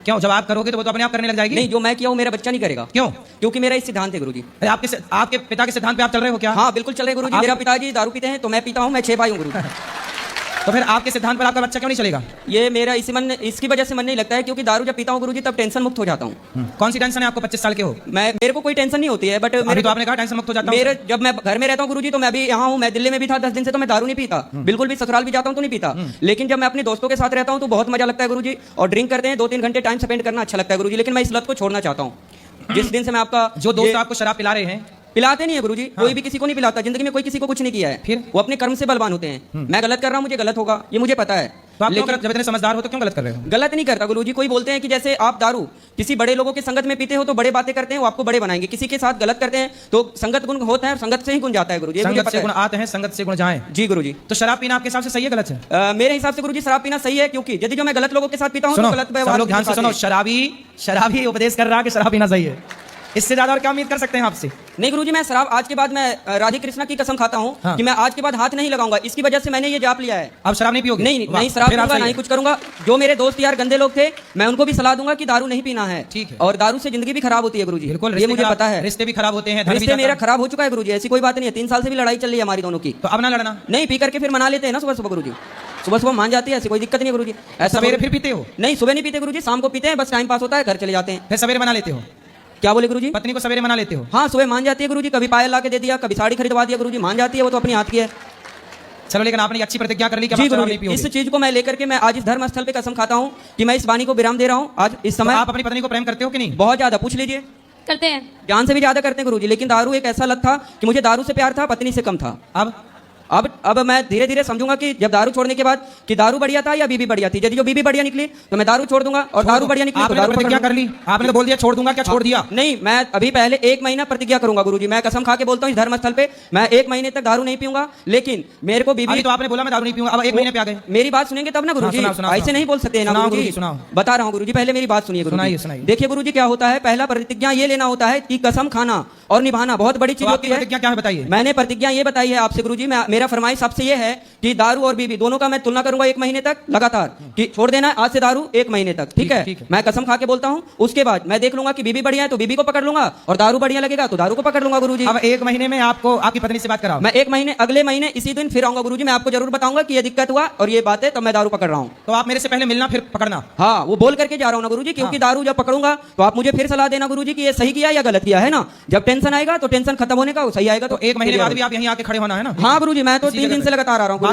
क्यों? जब आप करोगे तो वो तो अपने आप करने लग जाएगी। नहीं, जो मैं किया वो मेरा बच्चा नहीं करेगा। क्यों? क्योंकि मेरा इस सिद्धांत है गुरुजी। आपके पिता के सिद्धांत पे आप चल रहे हो क्या? हाँ बिल्कुल चल रहे गुरुजी। मेरा पिताजी दारू पीते हैं तो मैं पीता हूँ, मैं 6 भाई हूँ गुरुजी। तो फिर आपके सिद्धांत पर आपका बच्चा क्यों नहीं चलेगा? ये मेरा इसकी वजह से मन नहीं लगता है, क्योंकि दारू जब पीता हूँ गुरुजी तब टेंशन मुक्त हो जाता हूँ। कौन सी टेंशन है आपको? 25 साल के हो। मेरे को कोई टेंशन नहीं होती है, बट अभी तो आपने कहा टेंशन मुक्त हो जाता हूं। मेरे जब मैं घर में रहता हूँ गुरुजी तो मैं भी यहाँ हूँ, मैं दिल्ली में भी था 10 दिन से, तो मैं दारू नहीं पीता बिल्कुल भी। ससुराल भी जाता हूँ तो नहीं पीता, लेकिन जब मैं अपने दोस्तों के साथ रहता हूँ तो बहुत मजा लगता है गुरुजी। और ड्रिंक करते हैं 2-3 घंटे टाइम स्पेंड करना अच्छा लगता है गुरुजी। लेकिन मैं इस लत को छोड़ना चाहता हूँ। जिस दिन से मैं आपका जो दोस्त आपको शराब पिला रहे हैं, पिलाते नहीं है गुरुजी। कोई भी किसी को नहीं पिलाता, जिंदगी में कोई किसी को कुछ नहीं किया है, फिर वो अपने कर्म से बलवान होते हैं। मैं गलत कर रहा हूँ, मुझे गलत होगा, ये मुझे पता है। तो आप क्यों लेकिन गलत? जब इतने समझदार हो तो क्यों गलत कर रहे हो? गलत नहीं करता गुरुजी। कोई बोलते हैं कि जैसे आप दारू किसी बड़े लोगों की संगत में पीते हो तो बड़े बातें करते हैं, वो आपको बड़े बनाएंगे। किसी के साथ गलत करते हैं तो संगत गुण होता है और संगत से ही गुण जाता है गुरुजी। संगत से गुण आते हैं, संगत से गुण जाएं। जी गुरुजी। तो शराब पीना आपके हिसाब से सही है गलत है? मेरे हिसाब से गुरुजी शराब पीना सही है, क्योंकि यदि जो मैं गलत लोगों के साथ पीता हूँ तो गलत व्यवहार। लोग ध्यान से सुनो, शराबी उपदेश कर रहा है कि शराब पीना सही है। इससे ज्यादा और क्या उम्मीद कर सकते हैं आपसे? नहीं गुरुजी, मैं शराब आज के बाद मैं राधे कृष्णा की कसम खाता हूँ कि मैं आज के बाद हाथ नहीं लगाऊंगा। इसकी वजह से मैंने ये जाप लिया है। अब शराब नहीं पियोगे? नहीं शराब पीऊंगा, नहीं कुछ करूंगा। जो मेरे दोस्त यार गंदे लोग थे, मैं उनको भी सलाह दूंगा कि दारू नहीं पीना है। ठीक है। और दारू से जिंदगी भी खराब होती है गुरुजी, बिल्कुल, ये मुझे पता है। रिश्ते भी खराब होते हैं। रिश्ते मेरा खराब हो चुका है गुरुजी, ऐसी कोई बात नहीं है। 3 साल से भी लड़ाई चल रही है हमारी दोनों की। तो अब ना लड़ना। नहीं, पी करके फिर मना लेते हैं ना सुबह सुबह गुरुजी। सुबह सुबह मान जाती है, ऐसी कोई दिक्कत नहीं है गुरुजी। ऐसा सवेरे फिर पीते हो? नहीं, सुबह नहीं पीते गुरुजी, शाम को पीते हैं, बस टाइम पास होता है, घर चले जाते हैं। फिर सवेरे मना लेते हो? क्या बोले गुरुजी? पत्नी को सवेरे मना लेते हो? हाँ, सुबह मान जाती है गुरुजी। कभी पायल ला के दे दिया, कभी साड़ी खरीदवा दिया गुरुजी, मान जाती है, वो तो अपनी हाथ की है। चलो, लेकिन आपने अच्छी प्रतिज्ञा कर ली कि जी आप शराब नहीं गुरुजी, पियोगे। इस चीज को मैं लेकर के मैं आज इस धर्म स्थल पे कसम खाता हूँ कि मैं इस वाणी को विराम दे रहा हूँ आज इस समय। आप अपनी पत्नी को प्रेम करते हो कि नहीं? बहुत ज्यादा, पूछ लीजिए। करते हैं, जान से भी ज्यादा करते हैं गुरुजी। लेकिन दारू एक ऐसा लत था कि मुझे दारू से प्यार था, पत्नी से कम था। अब मैं धीरे धीरे समझूंगा कि जब दारू छोड़ने के बाद कि दारू बढ़िया था या बीबी बढ़िया थी। यदि जो बीबी बढ़िया निकली तो मैं दारू छोड़ दूंगा, और दारू बढ़िया निकली तो दारू प्रतिज्ञा कर ली। आपने तो बोल दिया छोड़ दूंगा, क्या छोड़ दिया? नहीं, मैं अभी पहले 1 महीना प्रतिज्ञा करूंगा गुरुजी। मैं कसम खा के बोलता हूँ इस धर्म स्थल पे, मैं 1 महीने तक दारू नहीं पीऊंगा। लेकिन मेरे को बीबी, तो आपने बोला मैं दारू नहीं पीऊंगा, अब 1 महीने पे आ गए। मेरी बात सुनेंगे तब ना गुरुजी, ऐसे नहीं बोल सकते ना गुरुजी। बता रहा हूँ गुरुजी, पहले मेरी बात सुनिए गुरुजी। देखिए गुरुजी, क्या होता है, पहला प्रतिज्ञा ये लेना होता है कि कसम खाना और निभाना बहुत बड़ी चीज होती है। प्रतिज्ञा क्या है बताइए? मैंने प्रतिज्ञा ये बताई है आपसे गुरुजी। मेरा फरमाइश आपसे ये है कि दारू और बीबी दोनों का मैं तुलना करूंगा 1 महीने तक लगातार, कि छोड़ देना आज से दारू 1 महीने तक। ठीक है? मैं कसम खा के बोलता हूँ। उसके बाद मैं देख लूंगा कि बीबी बढ़िया है तो बीबी को पकड़ लूंगा, और दारू बढ़िया लगेगा तो दारू को पकड़ लूंगा गुरुजी। अब 1 महीने में आपको आपकी पत्नी से बात कराओ। मैं 1 महीने, अगले महीने इसी दिन फिर आऊंगा गुरुजी। मैं आपको जरूर बताऊंगा कि ये दिक्कत हुआ और ये बात है, तब मैं दारू पकड़ रहा हूँ। तो आप मेरे से पहले मिलना फिर पकड़ना। हाँ, वो बोल करके जा रहा हूँ ना गुरुजी, क्योंकि दारू जब पकड़ूंगा तो आप मुझे फिर सलाह देना गुरुजी कि ये सही किया या गलत किया है ना। जब टेंशन आएगा तो टेंशन खत्म होने का, सही आएगा तो 1 महीने बाद भी आप यहीं आके खड़े होना है ना? हाँ गुरुजी, मैं तो 3 दिन से लगातार आ रहा हूँ।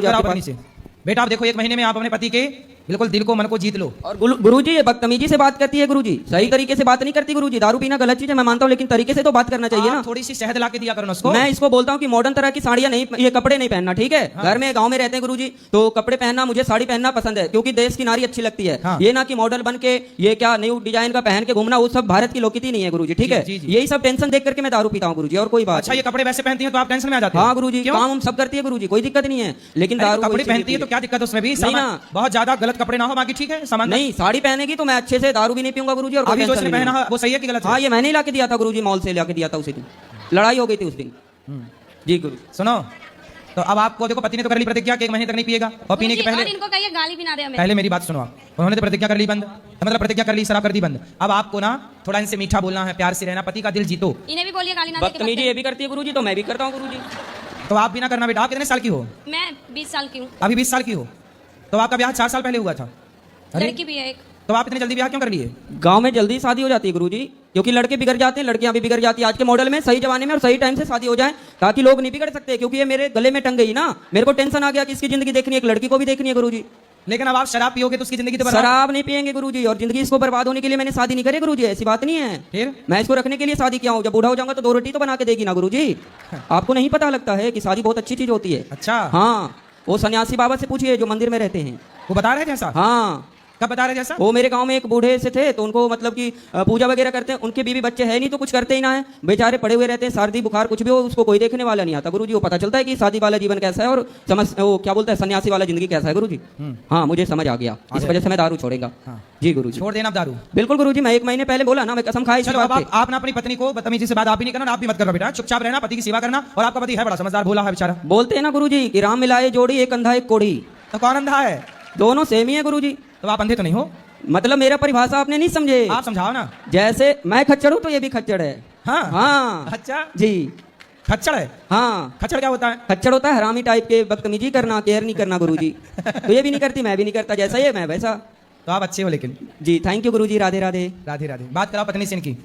बेटा आप देखो, 1 महीने में आप अपने पति के बिल्कुल दिल को, मन को जीत लो। और गुरुजी ये बदतमीजी से बात करती है गुरुजी, सही तरीके से बात नहीं करती गुरुजी। दारू पीना गलत चीज है, मैं मानता हूँ, लेकिन तरीके से तो बात करना चाहिए ना। थोड़ी सी शहद ला के दिया करो ना उसको। मैं इसको बोलता हूँ कि मॉडर्न तरह की साड़ियाँ नहीं, ये कपड़े नहीं पहनना, ठीक है? घर में गाँव में रहते हैं गुरुजी, तो कपड़े पहनना, मुझे साड़ी पहनना पसंद है, क्योंकि देश की नारी अच्छी लगती है। ये ना कि मॉडल बन के ये क्या न्यू डिजाइन का पहन के घूमना, वो सब भारत की लोकती नहीं है गुरुजी। ठीक है? यही सब टेंशन देख करके मैं दारू पीता हूँ गुरुजी, और कोई बात। अच्छा, ये कपड़े वैसे पहनती है तो आप टेंशन में आ जाते हैं? हाँ गुरुजी, काम हम सब करती है गुरुजी, कोई दिक्कत नहीं है, लेकिन दारू कपड़े पहनती है तो क्या दिक्कत? उसमें भी बहुत ज्यादा गलत कपड़े ना हो, बाकी ठीक है। नहीं, साड़ी पहनेगी तो मैं अच्छे से दारू भी नहीं पीऊंगा गुरुजी। और अभी जो इसने पहना वो सही है कि गलत है? हाँ, ये मैंने ही लाके दिया था गुरुजी, मॉल से लाके दिया था उसी दिन। लड़ाई हो गई थी उस दिन। जी गुरु। सुनो, तो अब आपको देखो, पति ने तो कर ली प्रतिज्ञा कि 1 महीने तक नहीं पिएगा, और पीने के पहले इनको कहिए गाली भी ना दे हमें। पहले मेरी बात सुनो। आप उन्होंने तो प्रतिज्ञा कर ली बंद, मतलब प्रतिज्ञा कर ली, शराब कर दी बंद। अब आपको ना थोड़ा इनसे मीठा बोलना है, प्यार से रहना, पति का दिल जीतो। इन्हें भी बोलिए गाली ना दे। बदतमीजी ये भी करती है गुरुजी, तो मैं भी करता हूँ गुरुजी। तो आप भी ना करना बेटा। आप कितने साल की हो? मैं 20 साल की हूँ। अभी 20 साल की हो? तो आपका ब्याह 4 साल पहले हुआ था। लड़की भी है एक। तो आप इतनी जल्दी ब्याह क्यों कर लिए? गांव में जल्दी शादी हो जाती है गुरुजी, क्योंकि लड़के बिगड़ जाते हैं, लड़कियां भी बिगड़ जाती है आज के मॉडल में। सही जमाने में और सही टाइम से शादी हो जाए, ताकि लोग नहीं बिगड़ सकते। क्योंकि ये मेरे गले में टंग गई ना, मेरे को टेंशन आ गया कि इसकी जिंदगी देखनी है, एक लड़की को भी देखनी है गुरुजी। लेकिन अब आप शराब पियोगे तो उसकी जिंदगी तो शराब नहीं पियेंगे गुरुजी, और जिंदगी इसको बर्बाद होने के लिए मैंने शादी नहीं करी गुरुजी, ऐसी बात नहीं है। फिर मैं इसको रखने के लिए शादी किया हूँ। जब बूढ़ा हो जाऊंगा तो 2 रोटी तो बना के देगी ना गुरुजी। आपको नहीं पता लगता है कि शादी बहुत अच्छी चीज होती है? अच्छा। हाँ, वो सन्यासी बाबा से पूछिए जो मंदिर में रहते हैं, वो बता रहे थे ऐसा? हाँ। कब बता रहे जैसा? वो मेरे गांव में एक बूढ़े से थे, तो उनको मतलब कि पूजा वगैरह करते हैं, उनके बीवी बच्चे है नहीं तो कुछ करते ही ना है, बेचारे पड़े हुए रहते हैं, सर्दी बुखार कुछ भी हो उसको कोई देखने वाला नहीं आता गुरुजी। वो पता चलता है कि शादी वाला जीवन कैसा है और वो क्या बोलता है सन्यासी वाला जिंदगी कैसा है गुरुजी। हाँ, मुझे समझ आ गया, इस वजह से मैं दारू छोड़ेगा। जी गुरुजी। छोड़ देना दारू? बिल्कुल गुरुजी, मैं 1 महीने पहले बोला ना, मैं कसम खाई। आप ना अपनी पत्नी को बदतमीजी से बात आप भी नहीं करना, आप भी मत करना बेटा, चुपचाप रहना, पति की सेवा करना। और आपका पति है बड़ा समझदार, भोला है बेचारा। बोलते हैं ना गुरुजी कि राम मिलाए जोड़ी, एक अंधा एक कोढ़ी। तो कौन अंधा है? दोनों सेम ही है गुरुजी। तो आप अंधे तो नहीं हो? मतलब मेरा परिभाषा आपने नहीं समझे। आप समझाओ ना। जैसे मैं खच्चर हूँ तो ये भी खच्चर है। हाँ हाँ अच्छा जी। खच्चड़ है। हाँ खच्चड़ क्या होता है? खच्चर होता है हरामी टाइप के, बदतमीजी करना, केयर नहीं करना गुरुजी। तो ये भी नहीं करती, मैं भी नहीं करता, जैसा ये मैं वैसा। तो आप अच्छे हो लेकिन। जी थैंक यू गुरुजी, राधे राधे। राधे राधे। बात कराओ पत्नी से इनकी।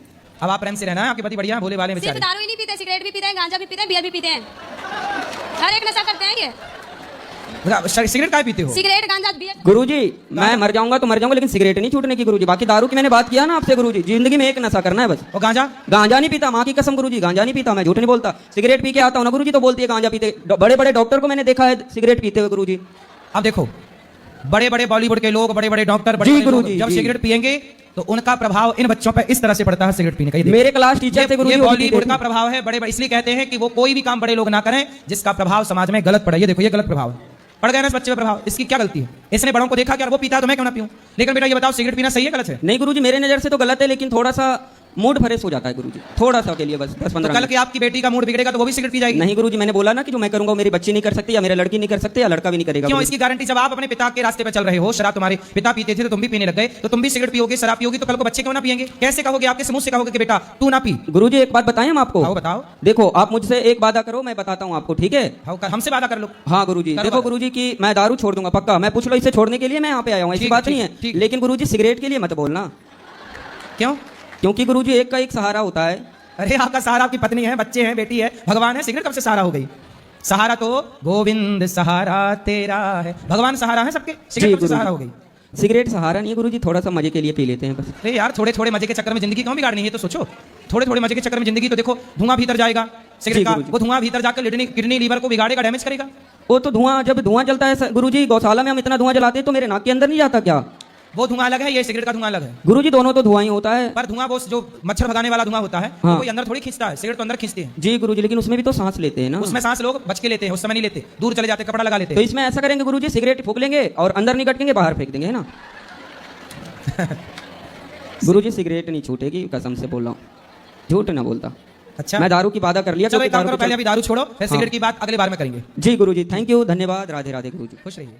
अब आप प्रेम से रहना है, आपके पति बढ़िया भोले वाले सिर्फ बेचारे। दारू ही नहीं पीते, सिगरेट भी पीते हैं, गांजा भी पीते हैं, बियर भी पीते हैं, हर एक नशा करते हैं ये। सिगरेट काय पीते हो? सिगरेट, गांजा, बियर। गुरुजी मैं मर जाऊंगा तो मर जाऊंगा, लेकिन सिगरेट नहीं छूटने की गुरुजी। बाकी दारू की मैंने बात किया ना आपसे गुरुजी, जिंदगी में एक नशा करना है बस। और गांजा? गांजा नहीं पीता, माँ की कसम गुरुजी, गांजा नहीं पीता, मैं झूठ नहीं बोलता। सिगरेट पी के आता हूँ ना गुरुजी तो बोलती है गांजा पीते। बड़े बड़े डॉक्टर को मैंने देखा है सिगरेट पीते हुए गुरुजी। अब देखो बड़े बड़े बॉलीवुड के लोग, बड़े बड़े डॉक्टर, बड़े जी बड़े लोग गुरुजी, जब जी। सिगरेट पियेंगे तो उनका प्रभाव इन बच्चों पर इस तरह से पड़ता है सिगरेट पीने का। ये देखो। मेरे क्लास टीचर थे ये गुरुजी, वो भी बॉलीवुड पीते का थे। प्रभाव है। बड़े बड़े इसलिए कहते हैं कि वो कोई भी काम बड़े लोग ना करें जिसका प्रभाव समाज में गलत पड़े। ये देखो ये गलत प्रभाव है, पड़ गया ना इस बच्चे पे प्रभाव। इसकी क्या गलती है? इसने बड़ों को देखा कि यार वो पीता है तो मैं क्यों ना पीऊं। लेकिन बेटा ये बताओ सिगरेट पीना सही है गलत है? नहीं गुरुजी मेरे नजर से तो गलत है, लेकिन थोड़ा सा मूड फ्रेश हो जाता है गुरुजी, थोड़ा सा के लिए बस 10-15 तो कल की आपकी बेटी का मूड बिगड़ेगा तो वो भी सिगरेट पी जाएगी। नहीं गुरुजी मैंने बोला ना कि जो मैं करूंगा वो मेरी बच्ची नहीं कर सकती, या मेरा लड़की नहीं कर सकती, या लड़का भी नहीं करेगा क्यों? गुरुजी। इसकी गारंटी जब आप अपने पिता के रास्ते पे चल रहे हो, शराब तुम्हारे पिता पीते थे तो तुम भी पीने लग गए, तो तुम भी सिगरेट पियोगे, शराब पियोगी, तो कल को बच्चे क्यों ना पिएंगे? कैसे कहोगे? आपके मुंह से कहोगे कि बेटा तू ना पी। गुरुजी एक बात बताएं हम आपको। आओ बताओ। देखो आप मुझसे एक वादा करो, मैं बताता हूँ आपको, ठीक है? हमसे वादा कर लो। हाँ गुरुजी करो देखो वादा। गुरुजी की मैं दारू छोड़ दूंगा पक्का। मैं पूछ लो इसे छोड़ने के लिए मैं यहाँ पे आया हूँ, ऐसी ठीक, बात ठीक, नहीं ठीक। है, लेकिन गुरुजी सिगरेट के लिए मत बोलना। क्यों? क्योंकि गुरुजी एक का एक सहारा होता है। अरे आपका सहारा आपकी पत्नी है, बच्चे हैं, बेटी है, भगवान है। सिगरेट कब से सहारा हो गई? सहारा तो गोविंद सहारा तेरा है, भगवान सहारा है सबके। सिगरेट कब से सहारा हो गई? सिगरेट सहारा नहीं है गुरुजी, थोड़ा सा मजे के लिए पी लेते हैं बस। अरे यार थोड़े थोड़े मजे के चक्कर में जिंदगी क्यों बिगाड़नी है? तो सोचो थोड़े थोड़े मजे के चक्कर में जिंदगी, तो देखो धुआं भीतर जाएगा सिगरेट जी, का, गुरुजी। वो धुआं भीतर जाकर किडनी लीवर को बिगाड़ेगा, डैमेज करेगा। वो तो धुआं, जब धुआं जलता है गुरुजी, गौशाला में हम इतना धुआं जलाते हैं तो मेरे नाक के अंदर नहीं जाता क्या? वो धुआं अलग है, ये सिगरेट का धुआं अलग है। गुरुजी दोनों तो धुआं ही होता है। पर धुआं वो जो मच्छर भगाने वाला धुआं होता है हाँ। वो कोई अंदर थोड़ी खींचता है, सिगरेट तो अंदर खींचती है। जी गुरुजी लेकिन उसमें भी तो सांस लेते हैं ना। उसमें सांस लोग बच के लेते हैं, उस समय नहीं लेते, दूर चले जाते, कपड़ा लगा लेते तो हैं। इसमें ऐसा करेंगे गुरुजी, सिगरेट फूक लेंगे और अंदर नहीं गटकेंगे, बाहर फेंक देंगे, है ना? गुरुजी सिगरेट नहीं छूटेगी, कसम से बोल रहा हूँ, झूठ ना बोलता। अच्छा मैं दारू की वादा कर लिया। चलो क्योंकि एक काम दारू करो, पे पहले चल- अभी दारू छोड़ो, फिर हाँ। सिगरेट की बात अगले बार में करेंगे। जी गुरुजी थैंक यू, धन्यवाद, राधे राधे गुरुजी। खुश रहिए।